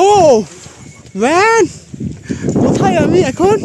ও man, কোথায় আমি এখন?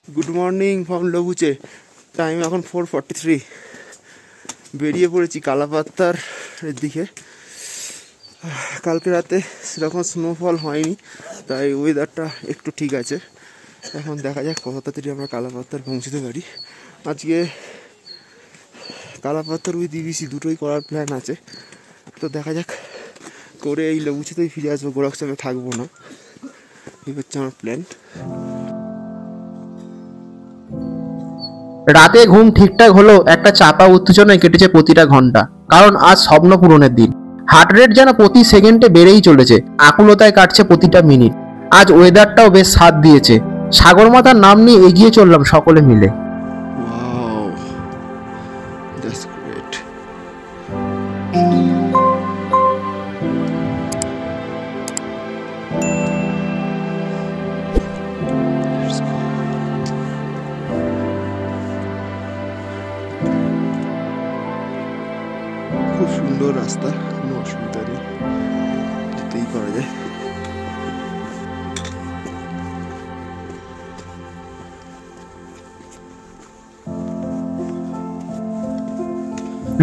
Good morning from Lobuche. Time এখন 4:43। বেরিয়ে পড়েছি কালাপাত্তার দিকে। কালকে রাতে সেরকম স্নোফল হয়নি, তাই ওয়েদারটা একটু ঠিক আছে। এখন দেখা যাক কত তাড়াতাড়ি আমরা কালাপাত্তার পৌঁছতে পারি। আজকে কালাপাত্তার উইথ ইবিসি দুটোই করার প্ল্যান আছে, তো দেখা যাক। করে এই লবুচেতেই ফিরে আসবো, গোরক্ষচাপে থাকবো না, এই হচ্ছে আমার প্ল্যান। রাতে ঘুম ঠিকঠাক হলেও একটা চাপা উত্তেজনায় কেটেছে প্রতিটা ঘন্টা, কারণ আজ স্বপ্ন পূরণের দিন। হার্ট রেট যেন প্রতি সেকেন্ডে বেড়েই চলেছে, আকুলতায় কাটছে প্রতিটা মিনিট। আজ ওয়েদারটাও বেশ সাথ দিয়েছে। সাগরমাতার নাম নিয়ে এগিয়ে চললাম সকলে মিলে। Wow, that's great. Let's go. খুব সুন্দর রাস্তা, কোনো অসুবিধা নেই, যেতেই পারা যায়।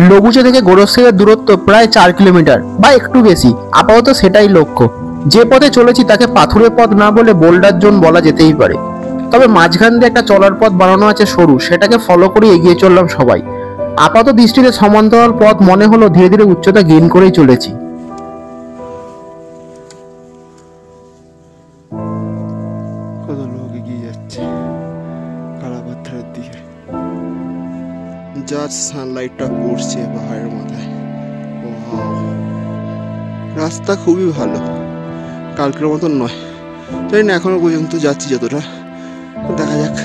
লবুচে থেকে গোরক্ষের দূরত্ব প্রায় 4 কিলোমিটার বা একটু বেশি। আপাতত সেটাই লক্ষ্য। যে পথে চলেছি তাকে পাথুরে পথ না বলে বোল্ডার জোন বলা যেতেই পারে। তবে মাঝখান দিয়ে একটা চলার পথ বানানো আছে সরু, সেটাকে ফলো করে এগিয়ে চললাম সবাই। আপাত দৃষ্টিতে সমান্তরাল পথ মনে হলো ধীরে ধীরে উচ্চতা গেইন করেই চলেছি। কত লোক এগিয়ে যাচ্ছে কালাপাত্থারের দিকে। যার সানলাইটটা পড়ছে পাহাড়ের মাথায়। ওয়াও, রাস্তা খুবই ভালো, কালকের মতন নয়। জানি না এখনো পর্যন্ত যাচ্ছি যতটা, দেখা যাক।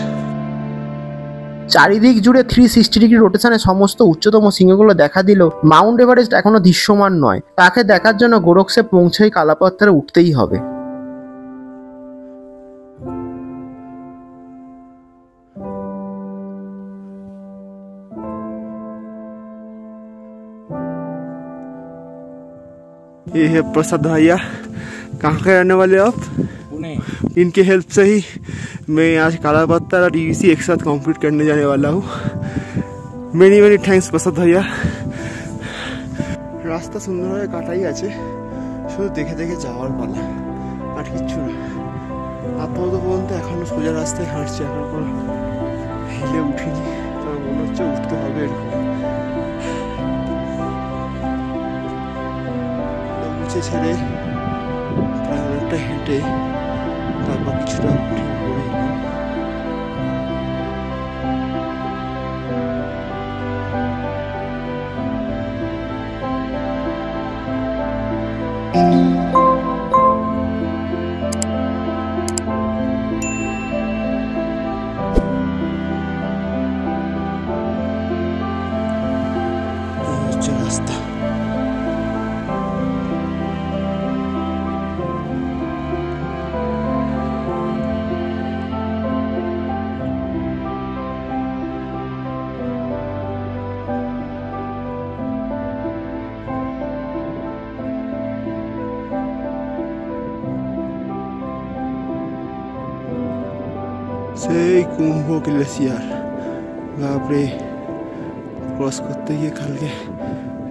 চারিদিক জুড়ে 360 ডিগ্রি রোটেশনে সমস্ত উচ্চতম শৃঙ্গগুলো দেখা দিল। মাউন্ট এভারেস্ট এখনো দৃশ্যমান নয়, তাকে দেখার জন্য গোরক্ষে পৌঁছেই কালাপাত্থারে উঠতেই হবে। ये है प्रसाद भैया, कहाँ के रहने वाले आप? पुणे। इनके हेल्प से ही मैं आज कालापत्थर और ईवीसी एक साथ कंप्लीट करने जाने वाला हूँ। मेनी मेनी थैंक्स प्रसाद भैया। রাস্তা সুন্দরভাবে কাটাই আছে, শুধু দেখে দেখে যাওয়ার পালা, আর কিচ্ছু না। আপাতত পর্যন্ত এখনো সোজা রাস্তায় হাঁটছি, এখন কোনো হিলে উঠিনি, তবে মনে হচ্ছে উঠতে হবে। লবুচে ছেড়ে প্রায় অনেকটা হেঁটে তারপর কিছুটা উঠে পড়ে এলাম। এই হচ্ছে রাস্তা। সেই কুম্ভ গ্লেসিয়ার, বাপরে, ক্রস করতে গিয়ে কালকে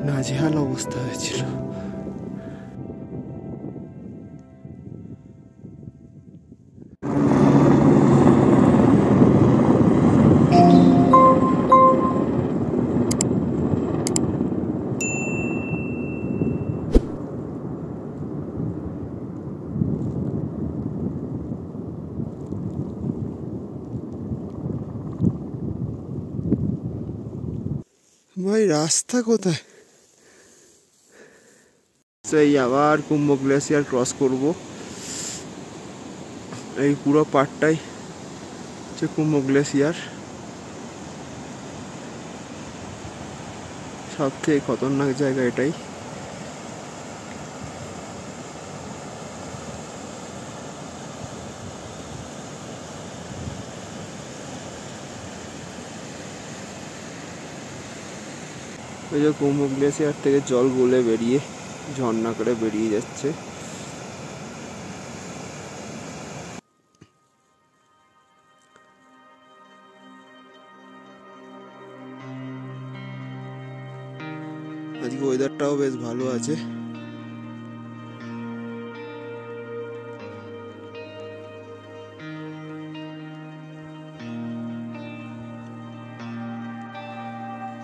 নাজেহাল অবস্থা হয়েছিল। ভাই রাস্তা কোথায়? সেই আবার কুম্ভ গ্লেসিয়ার ক্রস করব। এই পুরো পার্টটাই হচ্ছে কুম্ভ গ্লেসিয়ার। সব থেকে খতরনাক জায়গা এটাই। ওই যে কুম্ভ গ্লেসিয়ার থেকে জল গলে বেরিয়ে ঝর্ণা করে বেরিয়ে যাচ্ছে। আজকে ওয়েদারটাও বেশ ভালো আছে।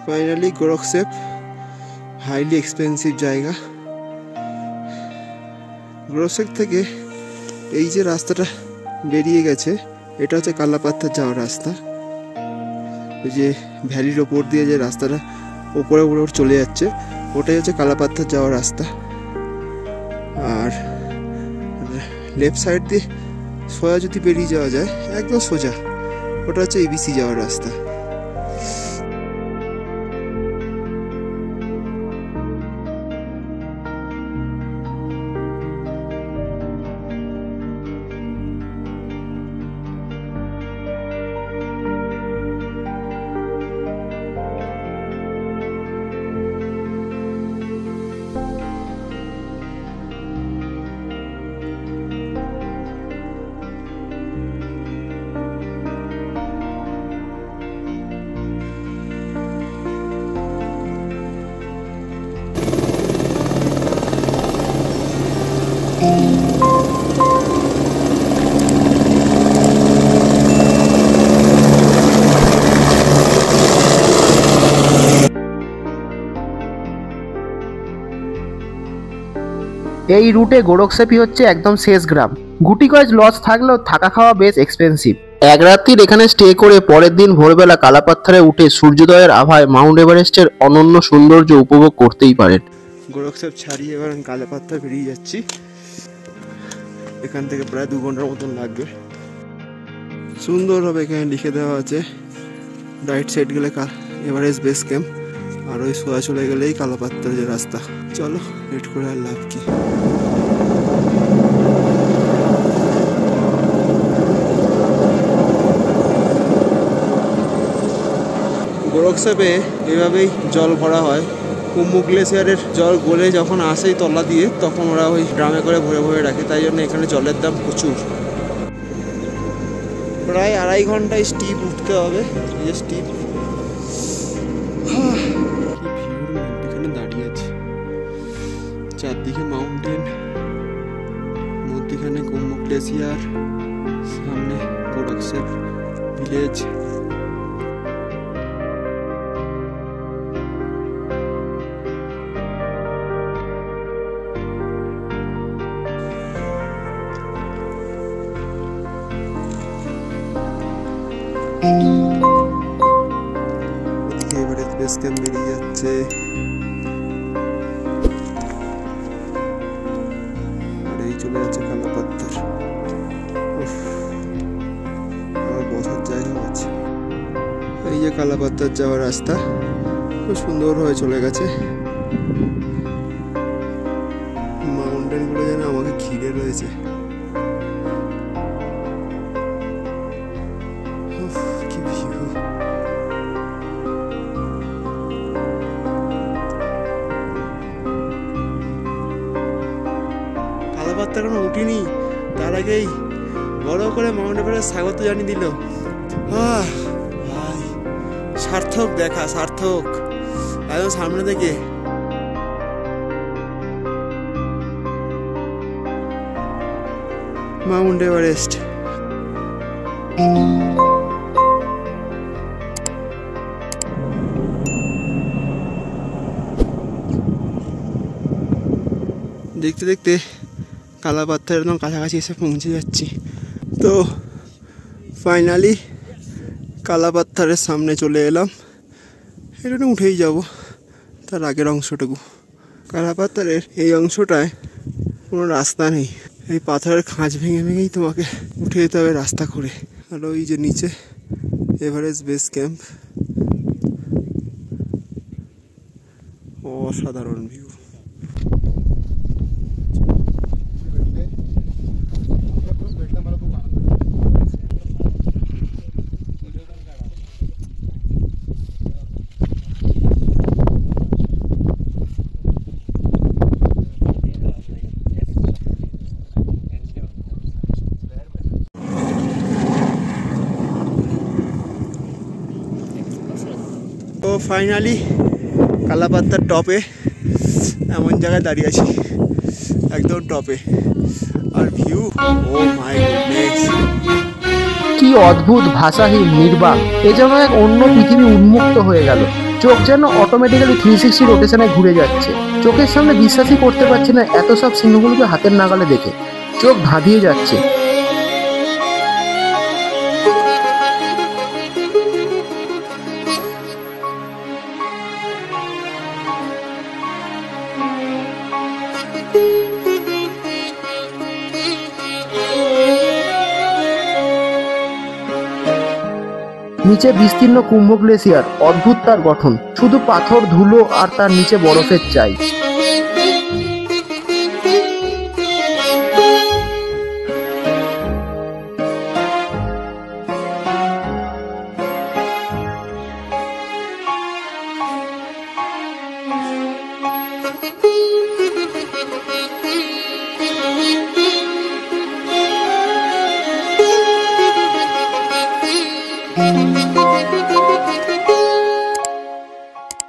ফাইনালি গোরক্ষেপ, হাইলি এক্সপেন্সিভ জায়গা। গোরক্ষেপ থেকে এই যে রাস্তাটা বেরিয়ে গেছে, এটা হচ্ছে কালাপাত্থার যাওয়ার রাস্তা। এই যে ভ্যালির ওপর দিয়ে যে রাস্তাটা ওপরে উপরে চলে যাচ্ছে, ওটাই হচ্ছে কালাপাত্থার যাওয়ার রাস্তা। আর লেফট সাইড দিয়ে সোজা যদি বেরিয়ে যাওয়া যায়, একদম সোজা, ওটা হচ্ছে এবিসি যাওয়ার রাস্তা। এই রুটে গোরক্ষেপই হচ্ছে একদম শেষ গ্রাম। গুটি কয়েক লজ থাকলেও থাকা খাওয়া বেশ এক্সপেন্সিভ। এক রাত্রির এখানে স্টে করে পরের দিন ভোরবেলা কালাপাত্থারে উঠে সূর্যোদয়ের আভায় মাউন্ট এভারেস্টের অনন্য সৌন্দর্য উপভোগ করতেই পারেন। গোরক্ষেপ ছাড়িয়ে এবার আমি কালাপাত্থা বেরিয়ে যাচ্ছি। এখান থেকে প্রায় 2 ঘন্টার মতন লাগবে। সুন্দরভাবে এখানে লিখে দেওয়া আছে, রাইট সাইড গেলে এভারেস্ট বেস ক্যাম্প, আর ওই সোজা চলে গেলেই কালাপাত্থার যে রাস্তা। চলো, লেট করে আর লাভ কি। গোরক্ষেপে এভাবেই জল ভরা হয়। কুম্ভ গ্লেসিয়ারের জল গলে যখন আসেই তলা দিয়ে, তখন ওরা ওই ড্রামে করে ভরে ভরে রাখে, তাই জন্য এখানে জলের দাম প্রচুর। প্রায় 2.5 ঘন্টায় স্টিপ উঠতে হবে। এই যে স্টিপ, এখানে দাঁড়িয়ে আছে, চারদিকে মাউন্টেন, মধ্যখানে কুম্ভ গ্লেসিয়ার, সামনে গোরক্ষেপ ভিলেজ। ওদিকে এভারেস্ট বেস ক্যাম্প বেরিয়ে যাচ্ছে। আর এই চলে যাচ্ছে কালাপাত্থার। আর বসার জায়গাও আছে। এই যে কালাপাত্থার যাওয়ার রাস্তা, খুব সুন্দর হয়ে চলে গেছে। মাউন্টেন গুলো যেন আমাকে ঘিরে রয়েছে। কি ভিউ! কালাপাত্থা এখনো উঠিনি, তার আগেই বড় করে মাউন্ট এভারেস্ট স্বাগত জানিয়ে দিল। ভাই সার্থক দেখা, সার্থক। একদম সামনে থেকে মাউন্ট এভারেস্ট। দেখতে দেখতে কালাপাত্থার একদম কাছাকাছি এসে পৌঁছে যাচ্ছি। তো ফাইনালি কালাপাত্থারের সামনে চলে এলাম। এটা উঠেই যাব। তার আগের অংশটুকু কালাপাতারের এই অংশটায় কোনো রাস্তা নেই, এই পাথরের খাঁজ ভেঙে ভেঙেই তোমাকে উঠে যেতে হবে রাস্তা করে। আর ওই যে নিচে এভারেস্ট বেস ক্যাম্প, অসাধারণ ভিউ। তো ফাইনালি কালাপাতার টপে এমন জায়গায় দাঁড়িয়ে আছি, একদম টপে। আর ভিউ, ও মাই গডনেস, কি অদ্ভুত, ভাষাহীন, নির্বাক। এ যেন এক অন্য পৃথিবী উন্মুক্ত হয়ে গেল। চোখ যেন অটোমেটিক্যালি 360 রোটেশনে ঘুরে যাচ্ছে। চোখের সামনে বিশ্বাসই করতে পারছি না, এত সব সিংহগুলোকে হাতের নাগালে দেখে চোখ ধাঁধিয়ে যাচ্ছে। নিচে বিস্তীর্ণ কুম্ভ গ্লেসিয়ার, অদ্ভুত তার গঠন, শুধু পাথর, ধুলো আর তার নিচে বরফের চাই।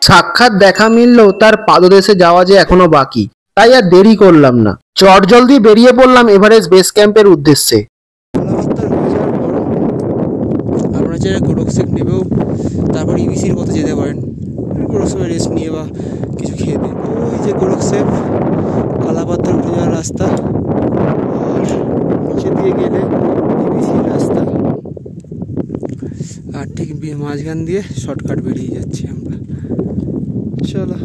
সাক্ষাৎ দেখা মিললেও তার পাদদেশে যাওয়া যে এখনো বাকি, তাই আর দেরি করলাম না, চটজলদি বেরিয়ে পড়লাম এভারেস্ট বেস ক্যাম্পের উদ্দেশ্যে। আপনারা চাইলে গোরক্ষক নেবেও তারপর ইবিসির মতো যেতে পারেন, গোরক্ষের রেস্ট নিয়ে বা কিছু খেয়ে দিয়ে। ওই যে গোরক্ষক, কালাপাতার উঠে যাওয়ার রাস্তা, আর নিচে দিয়ে গেলে ইবিসির রাস্তা, আর ঠিক মাঝখান দিয়ে শর্টকাট বেরিয়ে যাচ্ছি আমরা। চলো।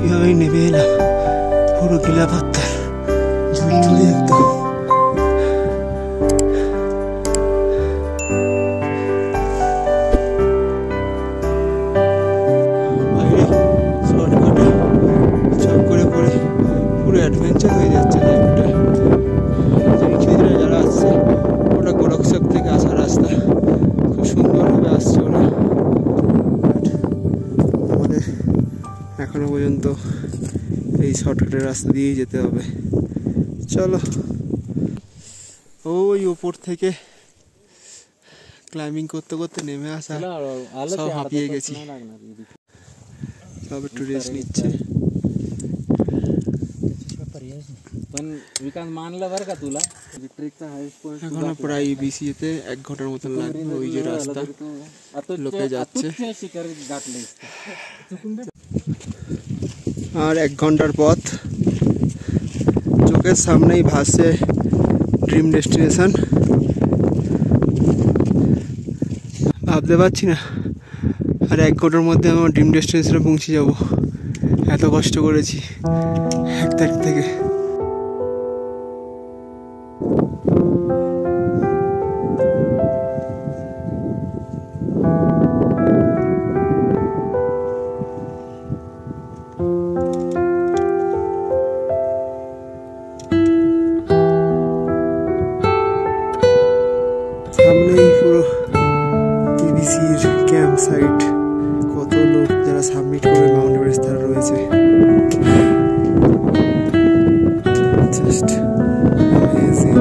এইভাবেই নেমে এলাম পুরো গিলাপাত্তার ঝুলঝুলি একদম। বাইরে শর্টকাটে চপ করে পরে পুরো অ্যাডভেঞ্চার হয়ে যাচ্ছে লাইফটা। ছেলেরা যারা আসছে ওটা গোরক্ষক থেকে আসা রাস্তা, খুব সুন্দরভাবে আসছে ওরা। আমাদের এখনো পর্যন্ত এই শর্টকাটের রাস্তা দিয়েই যেতে হবে। চলো। ওই ওপর থেকে ক্লাইম্বিং করতে করতে নেমে আসা, সব হাঁপিয়ে গেছি। সব একটু রেস্ট নিচ্ছে। এখনো প্রায় বিসিএতে 1 ঘন্টার মতন লাগবে। ওই যে রাস্তা, লোকে যাচ্ছে। আর 1 ঘন্টার পথ, চোখের সামনেই ভাসছে ড্রিম ডেস্টিনেশন। ভাবতে পারছি না আর 1 ঘন্টার মধ্যে আমার ড্রিম ডেস্টিনেশনে পৌঁছে যাব। এত কষ্ট করেছি 1 তারিখ থেকে। সামনেই পুরো টিবিসির ক্যাম্প সাইট। কত লোক যারা সাবমিট করে মাউন্ট এভারেস্ট তারা রয়েছে। Just amazing.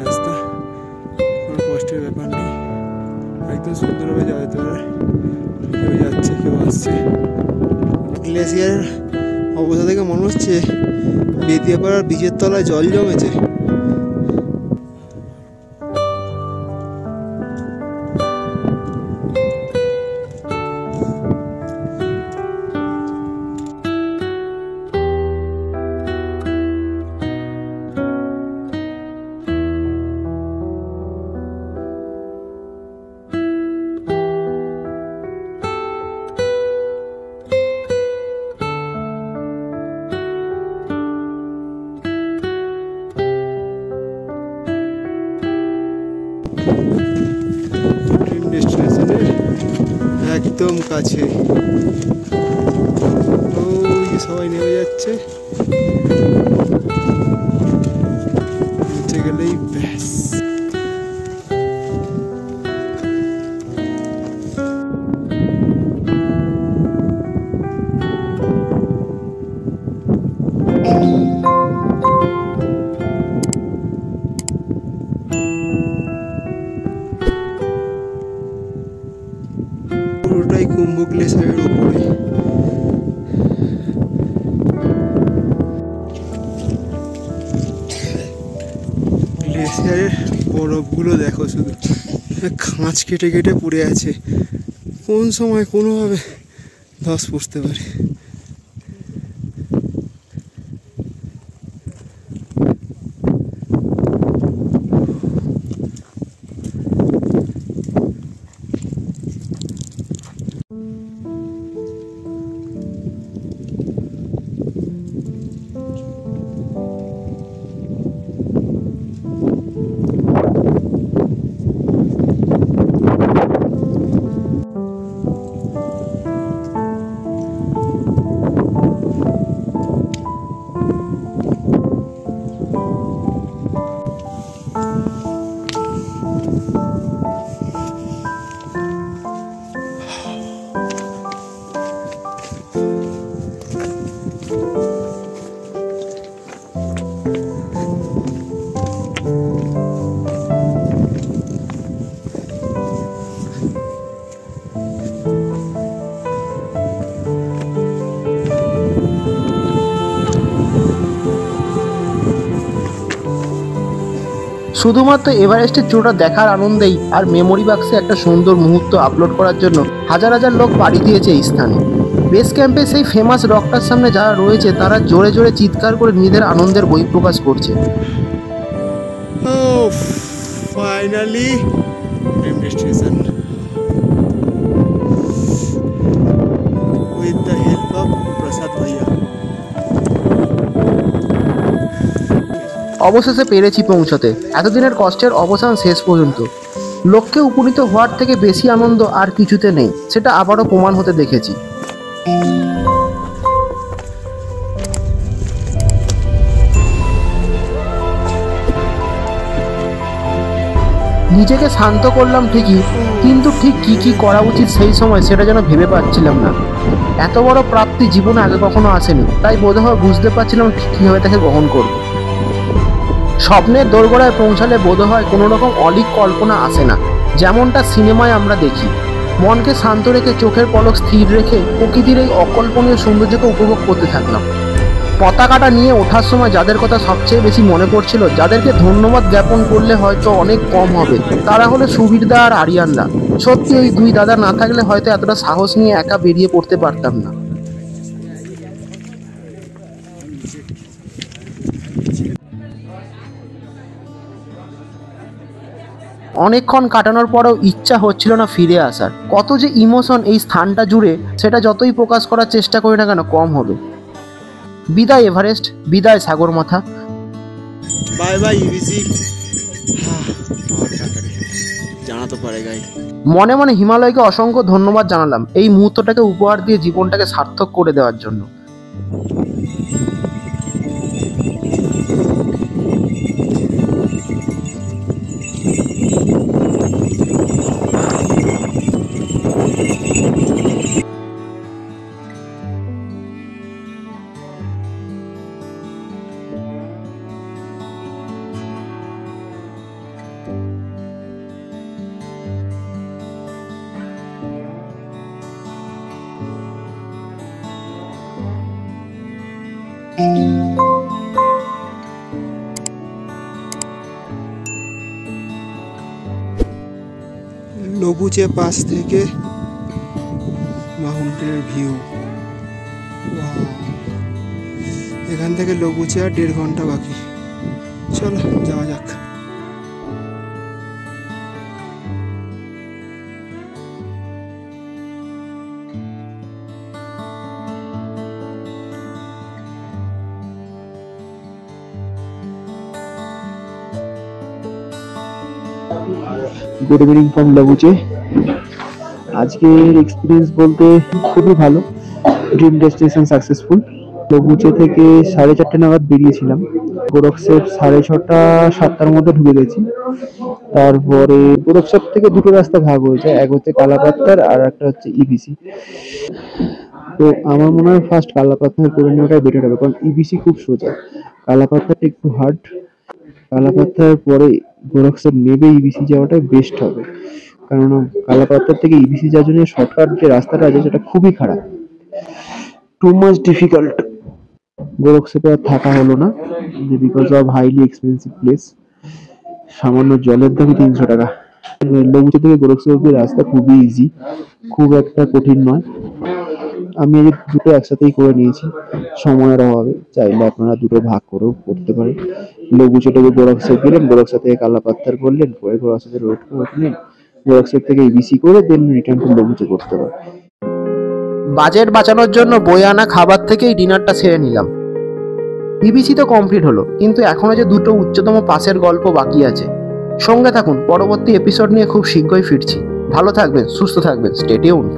রাস্তা কোনো কষ্টের ব্যাপার নেই, একদম সুন্দরভাবে যাওয়া যেতে পারে। কেউ যাচ্ছে, কেউ আসছে। গ্লেসিয়ারের অবস্থা থেকে মনে হচ্ছে বেদিয়াপাড়ার বীজের তলায় জল জমেছে। ড্রিম ডেস্টিনেশনের একদম কাছে। ওই যে সবাই নেমে যাচ্ছে, নিচে গেলেই ব্যাস। পুরোটাই কুম্ভ গ্লেসিয়ারের উপরে। গ্লেসিয়ারের বরফগুলো দেখো, শুধু খাঁচ কেটে কেটে পড়ে আছে। কোন সময় কোনোভাবে ধস পড়তে পারে। শুধুমাত্র এভারেস্টের চূড়া দেখার আনন্দেই আর মেমোরি বাক্সে একটা সুন্দর মুহূর্ত আপলোড করার জন্য হাজার হাজার লোক পাড়ি দিয়েছে এই স্থানে। বেস ক্যাম্পে সেই ফেমাস রকটার সামনে যারা রয়েছে তারা জোরে জোরে চিৎকার করে নিজেদের আনন্দের বহিঃপ্রকাশ করছে। Finally dream destination with the help of Prasad ভাইয়া। অবশেষে পেরেছি পৌঁছতে। এতদিনের কষ্টের অবসান শেষ পর্যন্ত। লক্ষ্যে উপনীত হওয়ার থেকে বেশি আনন্দ আর কিছুতে নেই, সেটা আবারও প্রমাণ হতে দেখেছি। নিজেকে শান্ত করলাম ঠিকই, কিন্তু ঠিক কি কি করা উচিত সেই সময় সেটা যেন ভেবে পাচ্ছিলাম না। এত বড় প্রাপ্তি জীবনে আগে কখনো আসেনি, তাই বোধহয় বুঝতে পারছিলাম ঠিক কীভাবে তাকে গ্রহণ করব। স্বপ্নের দোরগোড়ায় পৌঁছালে বোধহয় কোনো রকম অলীক কল্পনা আসে না, যেমনটা সিনেমায় আমরা দেখি। মনকে শান্ত রেখে চোখের পলক স্থির রেখে প্রকৃতির এই অকল্পনীয় সৌন্দর্যকে উপভোগ করতে থাকলাম। পতাকাটা নিয়ে ওঠার সময় যাদের কথা সবচেয়ে বেশি মনে পড়ছিল, যাদেরকে ধন্যবাদ জ্ঞাপন করলে হয়তো অনেক কম হবে, তারা হলো সুবীরদা আর আরিয়ানদা। সত্যি এই দুই দাদা না থাকলে হয়তো এতটা সাহস নিয়ে একা বেরিয়ে পড়তে পারতাম না। অনেকক্ষণ কাটানোর পরেও ইচ্ছা হচ্ছিল না ফিরে আসার। কত যে ইমোশন এই স্থানটা জুড়ে, সেটা যতই প্রকাশ করার চেষ্টা করি না কেন কম হবে। বিদায় এভারেস্ট, বিদায় সাগরমাথা। Bye bye EBC. জানা তো পারে গাই। মনে মনে হিমালয়কে অসংখ্য ধন্যবাদ জানালাম এই মুহূর্তটাকে উপহার দিয়ে জীবনটাকে সার্থক করে দেওয়ার জন্য। লবুচে পাশ থেকে মাউন্টেনের ভিউ। এখান থেকে লবুচে আর 1.5 ঘন্টা বাকি। চলো যাওয়া যাক। Good evening from Lobuche. আজকের এক্সপিরিয়েন্স বলতে খুবই ভালো, ড্রিম ডেস্টিনেশন সাকসেসফুল। লবুচে থেকে 4:30 নাগাদ বেরিয়েছিলাম, গোরক্ষেপ 6:30 7টার মধ্যে ঢুকে গেছি। তারপরে গোরক্ষেপ থেকে দুটো রাস্তা ভাগ হয়েছে, এক হচ্ছে কালাপাত্তার আর একটা হচ্ছে ইবিসি। তো আমার মনে হয় ফার্স্ট কালাপাত্তার করে নেওয়াটাই বেটার হবে, কারণ ইবিসি খুব সোজা, কালাপাত্তাটা একটু হার্ড। কালাপাত্তার পরে গোরক্ষেপ নেবে ইবিসি যাওয়াটাই বেস্ট হবে, কারণ কালাপাত্তার থেকে ইবিসি যাওয়ার জন্য শর্টকাট যে রাস্তাটা আছে সেটা খুবই খারাপ, টু মাচ ডিফিকাল্ট। গোরক্ষেপে আর থাকা হলো না, যে because of highly expensive place. সামান্য জলের দামই 300 টাকা। লবুচে থেকে গোরক্ষেপ অব্দি রাস্তা খুবই ইজি, খুব একটা কঠিন নয়। আমি এই দুটো একসাথেই করে নিয়েছি সময়ের অভাবে, চাইলে আপনারা দুটো ভাগ করেও করতে পারেন। লবুচে থেকে গোরক্ষেপ গেলেন, গোরক্ষেপ থেকে কালাপাত্তার করলেন, পরে গোরক্ষেপের রোড করে উঠলেন, গোরক্ষেপ থেকে ইবিসি করে দেন রিটার্ন টু লবুচে করতে পারেন। বাজেট বাঁচানোর জন্য বয়ে আনা খাবার থেকেই ডিনারটা সেরে নিলাম। ইবিসি তো কমপ্লিট হলো, কিন্তু এখনো যে দুটো উচ্চতম পাসের গল্প বাকি আছে। সঙ্গে থাকুন, পরবর্তী এপিসোড নিয়ে খুব শীঘ্রই ফিরছি। ভালো থাকবেন, সুস্থ থাকবেন, স্টে টিউনড।